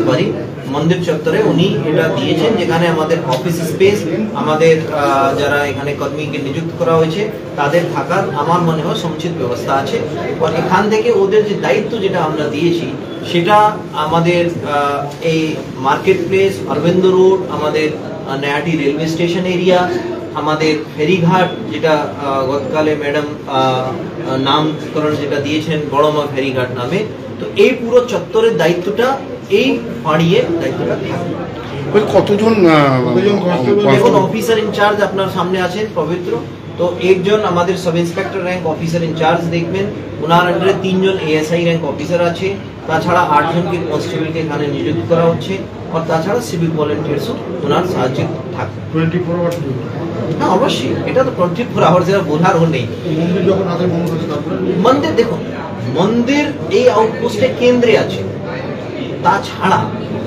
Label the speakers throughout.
Speaker 1: পারি মন্দির চত্বরে উনি এটা দিয়েছেন, যেখানে আমাদের অফিস স্পেস, আমাদের যারা এখানে কর্মীকে নিযুক্ত করা হয়েছে তাদের থাকার আমার মনে হয় সমুচিত ব্যবস্থা আছে। আর এখান থেকে ওদের যে দায়িত্ব যেটা আমরা দিয়েছি সেটা আমাদের এই মার্কেট প্লেস, অরবিন্দ রোড, আমাদের নয়াটি রেলওয়ে স্টেশন এরিয়া, আমাদের ফেরিঘাট যেটা গতকালে ম্যাডাম নামকরণ যেটা দিয়েছেন বড়মা ফেরিঘাট নামে, তো এই পুরো চত্বরের দায়িত্বটা এই ফাঁড়িয়ে দায়িত্বটা থাকবে।
Speaker 2: কতজন
Speaker 1: দেখুন অফিসার ইনচার্জ আপনার সামনে আছেন পবিত্র, তো একজন আমাদের sub inspector rank officer in charge দেখবেন, ওনার আন্ডারে 3 জন এএসআই র্যাঙ্ক অফিসার আছে, তাছাড়া 8 জনকে কনস্টেবলকে এখানে নিযুক্ত করা হচ্ছে, আর তাছাড়া সিভিক ভলেন্টিয়ার্সও ওনার সাহায্যে থাকবে।
Speaker 2: 24 আওয়ার্স?
Speaker 1: হ্যাঁ অবশ্যই, এটা তো 24 আওয়ার্স এর বোঝারও নেই। মন্দির দেখুন, মন্দির এই আউটপোস্টের কেন্দ্রে আছে, তাছাড়া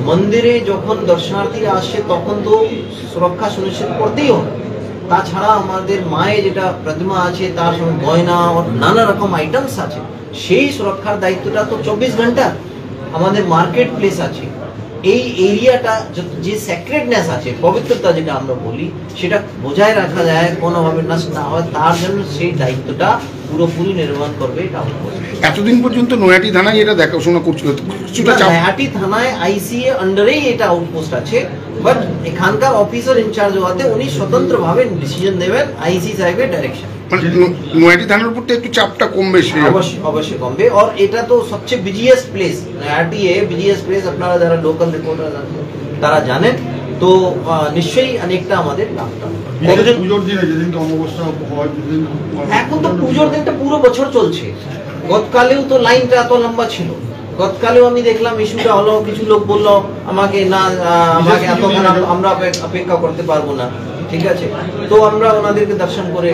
Speaker 1: মন্দিরে যখন দর্শনার্থীরা আসছে তখন তো সুরক্ষা সুনিশ্চিত করতেই হবে। তাছাড়া আমাদের মায়ের যেটা প্রতিমা আছে তার সঙ্গে গয়না ও নানা রকম আইটেমস আছে, সেই সুরক্ষার দায়িত্বটা তো 24 ঘন্টা। আমাদের মার্কেট প্লেস আছে, এই এরিয়াটা যে স্যাক্রেডনেস আছে, পবিত্রতা যেটা আমরা বলি, সেটা বজায় রাখা যায়, কোনোভাবে নষ্ট না হয়, তার জন্য সেই দায়িত্বটা পুরোপুরি নির্বাহ করবে এটা।
Speaker 2: এতদিন পর্যন্ত নয়াটি থানায় এটা দেখাশোনা করছিল,
Speaker 1: নয়াটি থানায় আইসিএ আন্ডারেই এটা আউটপোস্ট আছে, বাট এখানকার অফিসার ইনচার্জ হওয়াতে উনি স্বতন্ত্রভাবে ডিসিশন নেবেন আইসি সাহেবের ডাইরেকশন।
Speaker 2: নয়াটি থানার উপর একটু চাপটা কমবে,
Speaker 1: অবশ্যই অবশ্যই কমবে। আর এটা তো সবচেয়ে বিজিএস প্লেস, নয়াটি বিজিএস প্লেস, আপনারা যারা লোকাল রিপোর্টার তারা জানেন, তো নিশ্চয়ই অনেকটা আমাদের লাভটা। এখন তো পুজোর দিনটা পুরো বছর চলছে, গতকালেও তো লাইনটা এত লম্বা ছিল, গতকালেও আমি দেখলাম ইস্যুটা হলো, কিছু লোক বললো আমাকে না, আমাকে এতক্ষণ আমরা অপেক্ষা করতে পারবো না, ঠিক আছে, তো আমরা ওনাদেরকে দর্শন করে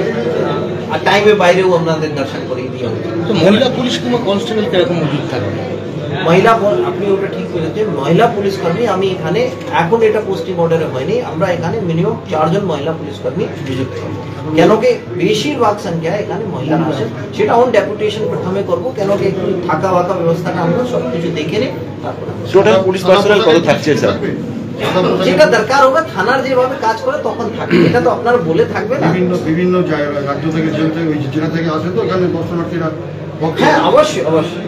Speaker 1: আর টাইমে বাইরেও আপনাদের দর্শন করে দিয়ে হবে।
Speaker 3: তো মহিলা পুলিশ কিংবা কনস্টেবল কিরকম মজুদ থাকবে?
Speaker 1: মহিলা, আপনি ওটা ঠিক বলেছেন, মহিলা পুলিশ কর্মী আমি এখানে, এখন এটা পোস্টিং অর্ডারে হয়নি, আমরা এখানে মিনিমাম 4 জন মহিলা পুলিশ কর্মী নিযুক্ত করবো, কেন কি বেশিরভাগ সংখ্যা এখানে মহিলারা আসেন, সেটা অন ডেপুটেশন প্রথমে করবো, কেন কি একটু থাকা ওয়াকা ব্যবস্থাটা আমরা সবকিছু দেখে নিই, তারপরে
Speaker 4: টোটাল পুলিশ পার্সোনাল কত থাকছে স্যার?
Speaker 1: যেটা দরকার হবে থানার যেভাবে কাজ করে তখন থাকবে, এটা তো আপনার বলে থাকবে না।
Speaker 2: বিভিন্ন রাজ্য থেকে জেলা থেকে আসে, তো এখানে দর্শনার্থীরা।
Speaker 1: হ্যাঁ অবশ্যই অবশ্যই,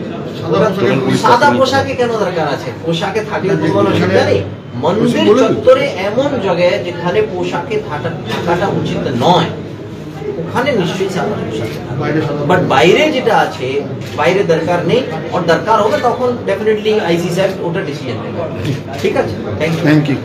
Speaker 1: সাদা পোশাকে কেন দরকার আছে? পোশাকে থাকলে তো কোনো অসুবিধা নেই। মন্দির চত্বরে এমন জায়গায় যেখানে পোশাকে থাকাটা উচিত নয়, ওখানে নিশ্চয়ই সাদা পোশাক, বাট বাইরে যেটা আছে বাইরে দরকার নেই, আর দরকার হবে তখন ডেফিনেটলি আইসি সাহেব ওটা ডিসিশন নেবে। ঠিক আছে, থ্যাংক ইউ।